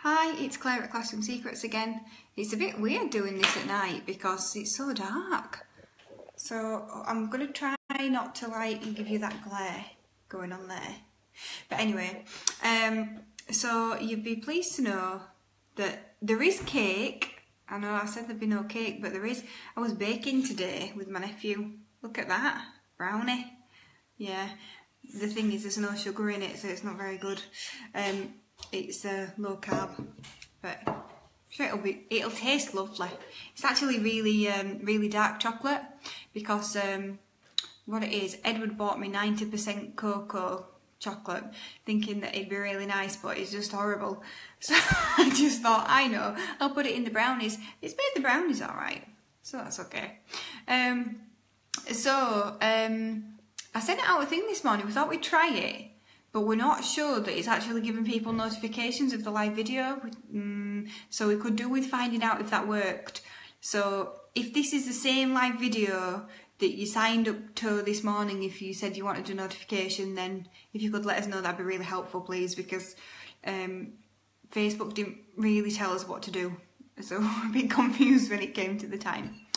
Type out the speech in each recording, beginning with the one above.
Hi, it's Claire at Classroom Secrets again. It's a bit weird doing this at night because it's so dark. So I'm going to try not to give you that glare going on there. But anyway, so you'd be pleased to know that there is cake. I know I said there'd be no cake, but there is. I was baking today with my nephew. Look at that, brownie. Yeah, the thing is there's no sugar in it, so it's not very good. It's low carb, but I'm sure it'll taste lovely. It's actually really dark chocolate because what it is, Edward bought me 90% cocoa chocolate thinking that it'd be really nice, but it's just horrible. So I just thought, I know, I'll put it in the brownies. It's made the brownies alright, so that's okay. I sent out a thing this morning. We thought we'd try it, but we're not sure that it's actually giving people notifications of the live video. So we could do with finding out if that worked. So if this is the same live video that you signed up to this morning, if you said you wanted a notification, then if you could let us know, that'd be really helpful, please, because Facebook didn't really tell us what to do. So we're a bit confused when it came to the time.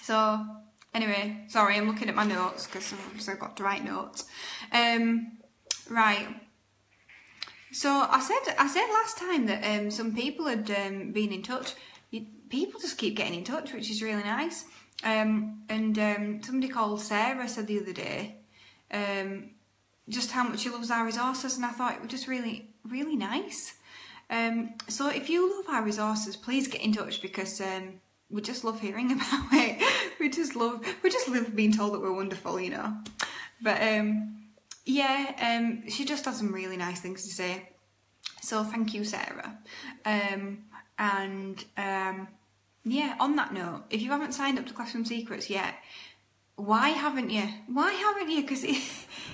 So anyway, sorry, I'm looking at my notes because I've got to write notes. Right. So I said last time that some people had been in touch. People just keep getting in touch, which is really nice. Somebody called Sarah said the other day just how much she loves our resources, and I thought it was just really nice. So if you love our resources, please get in touch because we just love hearing about it. We just love being told that we're wonderful, you know. But she just has some really nice things to say. So thank you, Sarah. Yeah, on that note, if you haven't signed up to Classroom Secrets yet, why haven't you? Why haven't you? Because it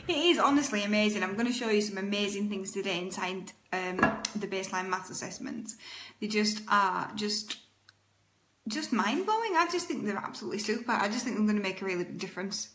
is honestly amazing. I'm going to show you some amazing things today inside the baseline maths assessments. They just are just mind-blowing. I just think they're absolutely super. I just think they're going to make a really big difference.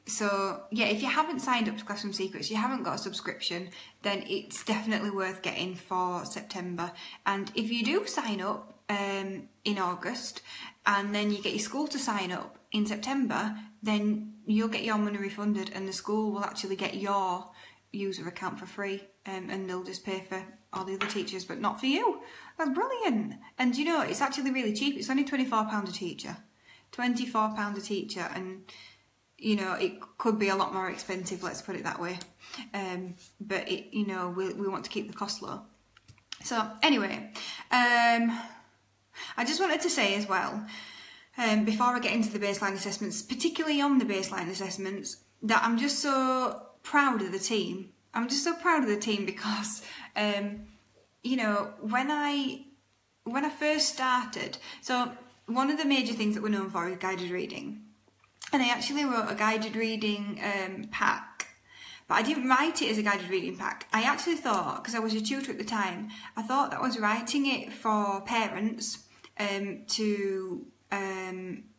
So yeah, if you haven't signed up to Classroom Secrets, you haven't got a subscription, then it's definitely worth getting for September. And if you do sign up in August and then you get your school to sign up in September, then you'll get your money refunded and the school will actually get your user account for free, and they'll just pay for all the other teachers, but not for you. That's brilliant. And you know, it's actually really cheap. It's only £24 a teacher. £24 a teacher, and you know, it could be a lot more expensive, let's put it that way. But it, you know, we want to keep the cost low. So anyway, I just wanted to say as well, before I get into the baseline assessments, particularly on the baseline assessments, that I'm just so proud of the team. I'm just so proud of the team because, you know, when I first started, so one of the major things that we're known for is guided reading. And I actually wrote a guided reading pack, but I didn't write it as a guided reading pack. I actually thought, because I was a tutor at the time, I thought that I was writing it for parents to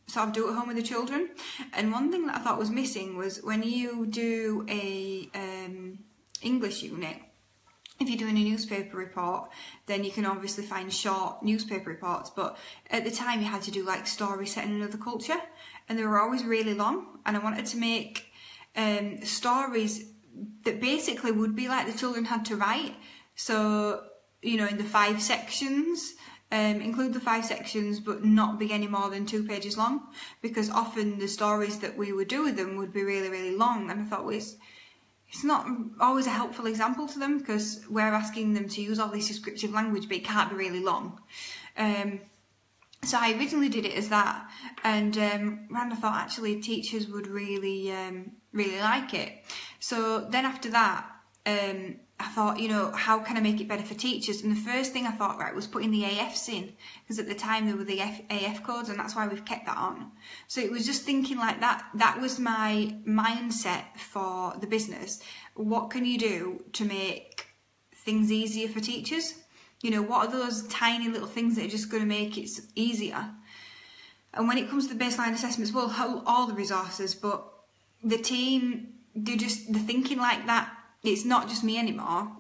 sort of do at home with the children. And one thing that I thought was missing was when you do a English unit, if you're doing a newspaper report, then you can obviously find short newspaper reports, but at the time you had to do like stories set in another culture, and they were always really long, and I wanted to make stories that basically would be like the children had to write. So, you know, in the 5 sections, include the 5 sections, but not be any more than 2 pages long, because often the stories that we would do with them would be really long, and I thought, well, it's not always a helpful example to them because we're asking them to use all this descriptive language, but it can't be really long. So I originally did it as that, and I thought actually teachers would really like it. So then after that, I thought, you know, how can I make it better for teachers? And the first thing I thought, right, was putting the AFs in, because at the time there were the AF codes, and that's why we've kept that on. So it was just thinking like that. That was my mindset for the business. What can you do to make things easier for teachers? You know, what are those tiny little things that are just going to make it easier? And when it comes to the baseline assessments, well, all the resources, but the team, they're thinking like that. It's not just me anymore.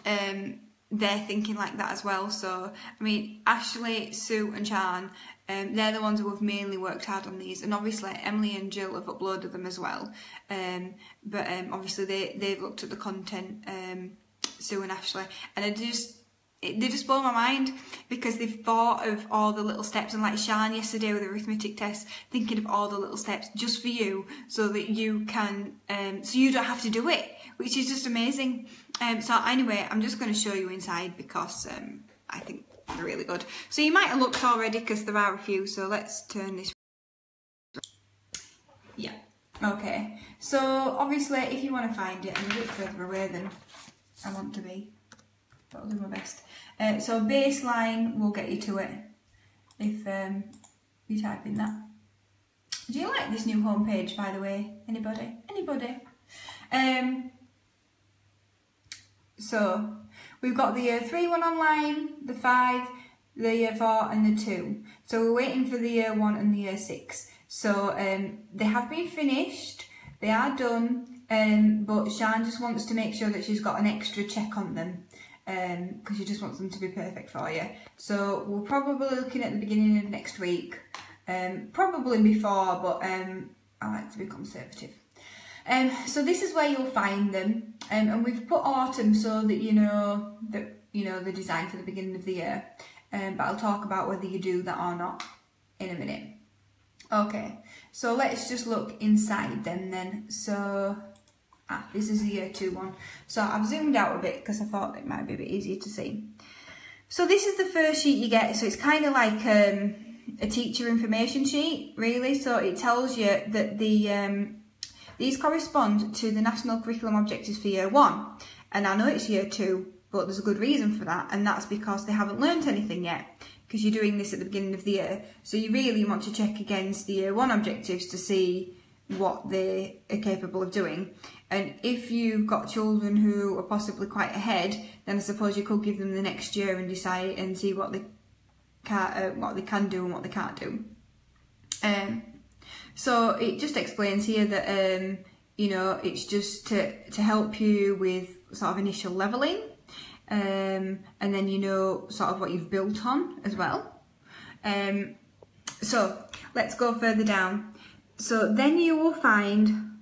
they're thinking like that as well. So, I mean, Ashley, Sue and Sian, they're the ones who have mainly worked hard on these, and obviously Emily and Jill have uploaded them as well. But obviously they've looked at the content, Sue and Ashley, and they just blow my mind because they've thought of all the little steps, and like Sian yesterday with the arithmetic test, thinking of all the little steps just for you, so that you can, so you don't have to do it, which is just amazing. So anyway, I'm just going to show you inside because I think they're really good. So you might have looked already because there are a few, so let's turn this. Yeah, okay. So obviously if you want to find it, I'm a bit further away than I want to be, but I'll do my best. So baseline will get you to it if you type in that. Do you like this new homepage, by the way? Anybody? Anybody? So we've got the year 3 one online, the 5, the year 4 and the 2. So we're waiting for the year 1 and the year 6. So they have been finished, they are done, but Sian just wants to make sure that she's got an extra check on them, because she just wants them to be perfect for you. So we're probably looking at the beginning of next week, probably before, but I like to be conservative. So this is where you'll find them, and we've put autumn so that you know the design for the beginning of the year, but I'll talk about whether you do that or not in a minute. Okay, so let's just look inside them then. So this is the year 2 one. So I've zoomed out a bit because I thought it might be a bit easier to see. So this is the first sheet you get. So it's kind of like a teacher information sheet, really. So it tells you that these correspond to the national curriculum objectives for year 1. And I know it's year 2, but there's a good reason for that, and that's because they haven't learnt anything yet, because you're doing this at the beginning of the year. So you really want to check against the year 1 objectives to see what they are capable of doing. And if you've got children who are possibly quite ahead, then I suppose you could give them the next year and decide and see what they can do and what they can't do. So it just explains here that you know, it's just to help you with sort of initial levelling, and then you know sort of what you've built on as well. So let's go further down. So then you will find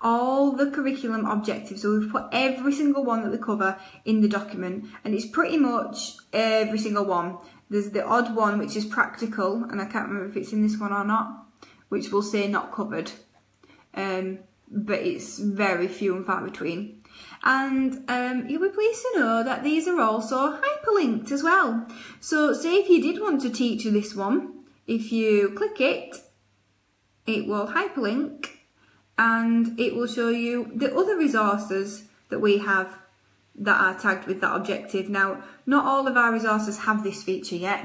all the curriculum objectives. So we've put every single one that they cover in the document, and it's pretty much every single one. There's the odd one, which is practical, and I can't remember if it's in this one or not, which will say not covered, but it's very few and far between. And you'll be pleased to know that these are also hyperlinked as well. So say if you did want to teach this one, if you click it, it will hyperlink and it will show you the other resources that we have that are tagged with that objective. Now, not all of our resources have this feature yet.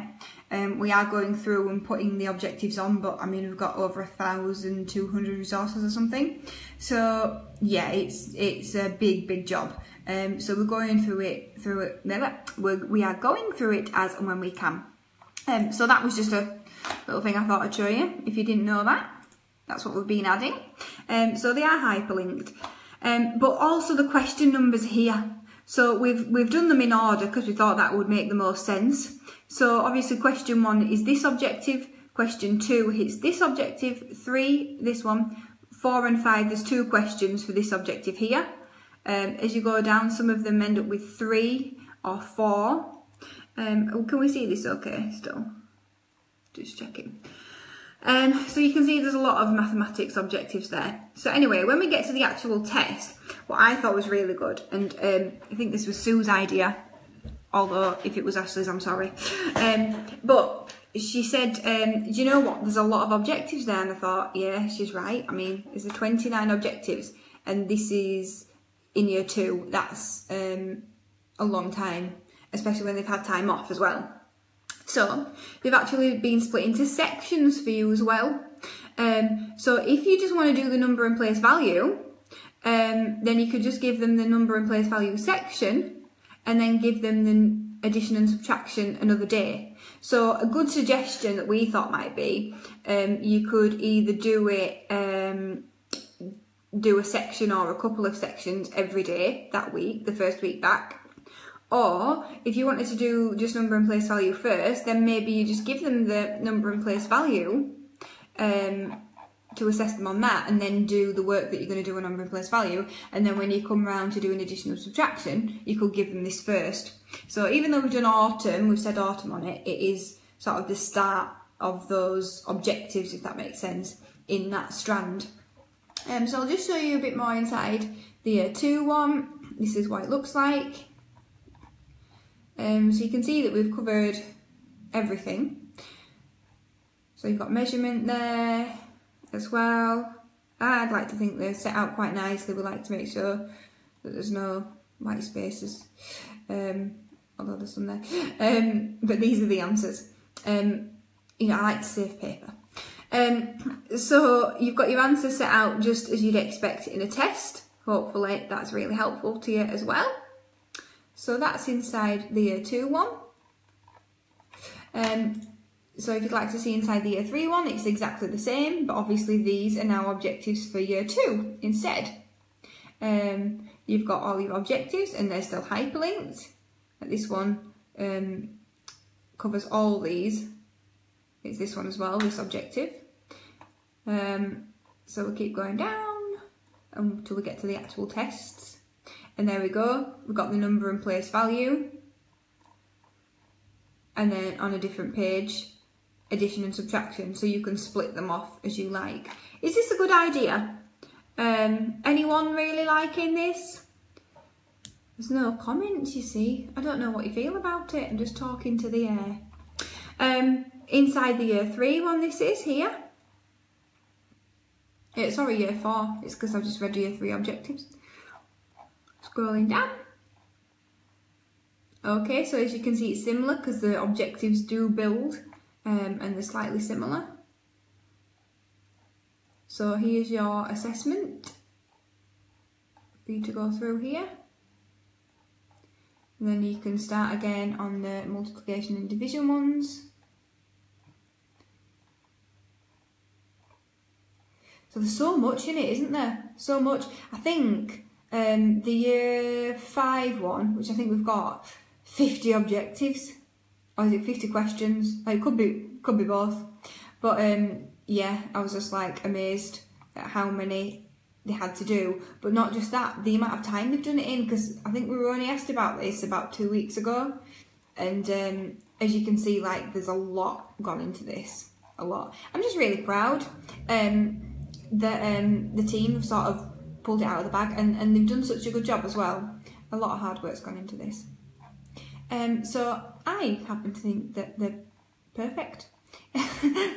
We are going through and putting the objectives on, but I mean, we've got over 1,200 resources or something. So yeah, it's a big job. So we're going through it. We are going through it as and when we can. So that was just a little thing I thought I'd show you. If you didn't know that, that's what we've been adding. So they are hyperlinked, but also the question numbers here. So we've done them in order because we thought that would make the most sense. So obviously question 1 is this objective, question 2 hits this objective, 3 this one, 4 and 5 there's 2 questions for this objective here. As you go down, some of them end up with 3 or 4. Can we see this okay still? Just checking. So you can see there's a lot of mathematics objectives there. So anyway, when we get to the actual test, what I thought was really good, and I think this was Sue's idea, although if it was Ashley's, I'm sorry. But she said, do you know what, there's a lot of objectives there, and I thought, yeah, she's right. I mean, there's 29 objectives, and this is in year 2. That's a long time, especially when they've had time off as well. So they've actually been split into sections for you as well. So if you just want to do the number and place value, then you could just give them the number and place value section and then give them the addition and subtraction another day. So a good suggestion that we thought might be, you could either do it, do a section or a couple of sections every day that week, the first week back. Or if you wanted to do just number and place value first, then maybe you just give them the number and place value to assess them on that, and then do the work that you're going to do on number and place value. And then when you come round to doing addition and subtraction, you could give them this first. So even though we've done autumn, we've said autumn on it, it is sort of the start of those objectives, if that makes sense, in that strand. So I'll just show you a bit more inside the year 2 one. This is what it looks like. So you can see that we've covered everything. So you've got measurement there as well. I'd like to think they're set out quite nicely. We like to make sure that there's no white spaces, although there's some there. But these are the answers. You know, I like to save paper. So you've got your answers set out just as you'd expect in a test. Hopefully that's really helpful to you as well. So that's inside the year 2 one. So if you'd like to see inside the year 3 one, it's exactly the same, but obviously these are now objectives for year 2 instead. You've got all your objectives and they're still hyperlinked. This one covers all these. It's this one as well, this objective. So we'll keep going down until we get to the actual tests. And there we go, we've got the number and place value. And then on a different page, addition and subtraction, so you can split them off as you like. Is this a good idea? Anyone really liking this? There's no comments, you see. I don't know what you feel about it, I'm just talking to the air. Inside the year 3 one, this is here. Sorry, year 4, it's because I've just read year 3 objectives. Scrolling down. Okay, so as you can see it's similar because the objectives do build and they're slightly similar. So here's your assessment for you to go through here. And then you can start again on the multiplication and division ones. So there's so much in it, isn't there? So much. I think the year 5 one, which I think we've got 50 objectives, or is it 50 questions? Like, it could be both. But yeah, I was just like amazed at how many they had to do. But not just that, the amount of time they've done it in, because I think we were only asked about this about 2 weeks ago. And as you can see, like, there's a lot gone into this, a lot. I'm just really proud that the team have sort of pulled it out of the bag, and they've done such a good job as well. A lot of hard work's gone into this. So I happen to think that they're perfect.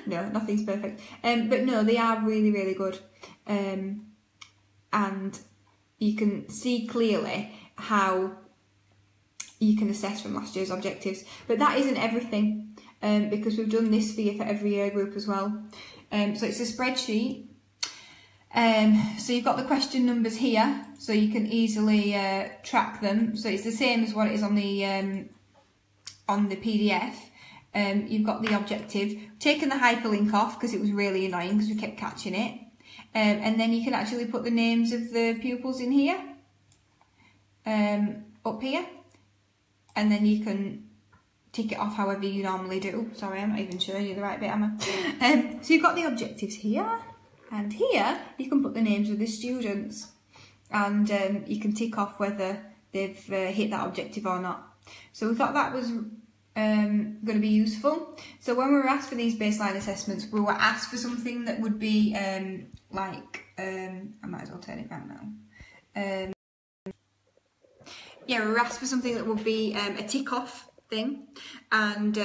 No, nothing's perfect. But no, they are really, really good. And you can see clearly how you can assess from last year's objectives. But that isn't everything, because we've done this for you for every year group as well. So it's a spreadsheet. So you've got the question numbers here, so you can easily track them. So it's the same as what it is on the PDF. You've got the objective. Taken the hyperlink off because it was really annoying because we kept catching it. And then you can actually put the names of the pupils in here, up here, and then you can tick it off however you normally do. Sorry, I'm not even showing you the right bit, am I? So you've got the objectives here. And here you can put the names of the students, and you can tick off whether they've hit that objective or not. So we thought that was going to be useful. So when we were asked for these baseline assessments, we were asked for something that would be I might as well turn it around now. Yeah, we were asked for something that would be a tick off thing, and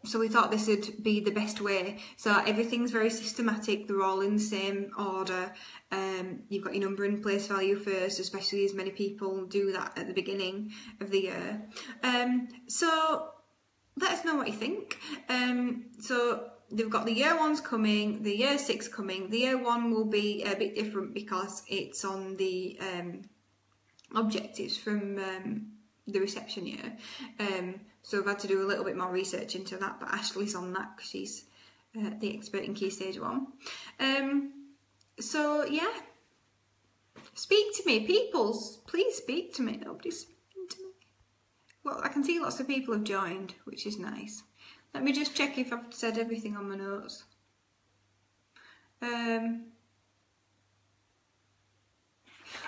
so we thought this would be the best way. So everything's very systematic, they're all in the same order. You've got your number and place value first, especially as many people do that at the beginning of the year. So let us know what you think. So they've got the year 1's coming, the year 6 coming. The year 1 will be a bit different because it's on the objectives from the reception year. So I've had to do a little bit more research into that, but Ashley's on that because she's the expert in Key Stage 1. So yeah, speak to me, peoples. Please speak to me. Nobody's speaking to me. well, I can see lots of people have joined, which is nice. Let me just check if I've said everything on my notes.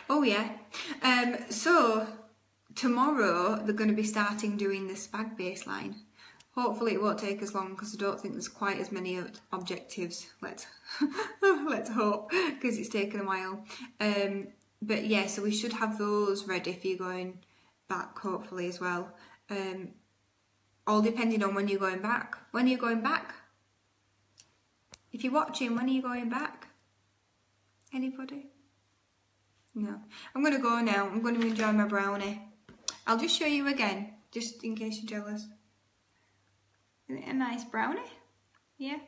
Oh yeah. So tomorrow they're going to be starting doing the spag baseline. Hopefully it won't take as long because I don't think there's quite as many objectives. Let's hope, because it's taken a while. But yeah, so we should have those ready for you going back, hopefully as well. All depending on when you're going back. When are you going back? If you're watching, when are you going back? Anybody? No. I'm going to go now. I'm going to enjoy my brownie. I'll just show you again, just in case you're jealous. Isn't it a nice brownie? Yeah.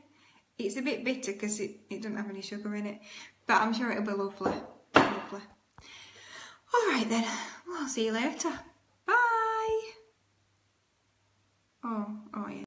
It's a bit bitter because it doesn't have any sugar in it, but I'm sure it'll be lovely. Lovely. Alright then, well, I'll see you later. Bye! Oh yeah.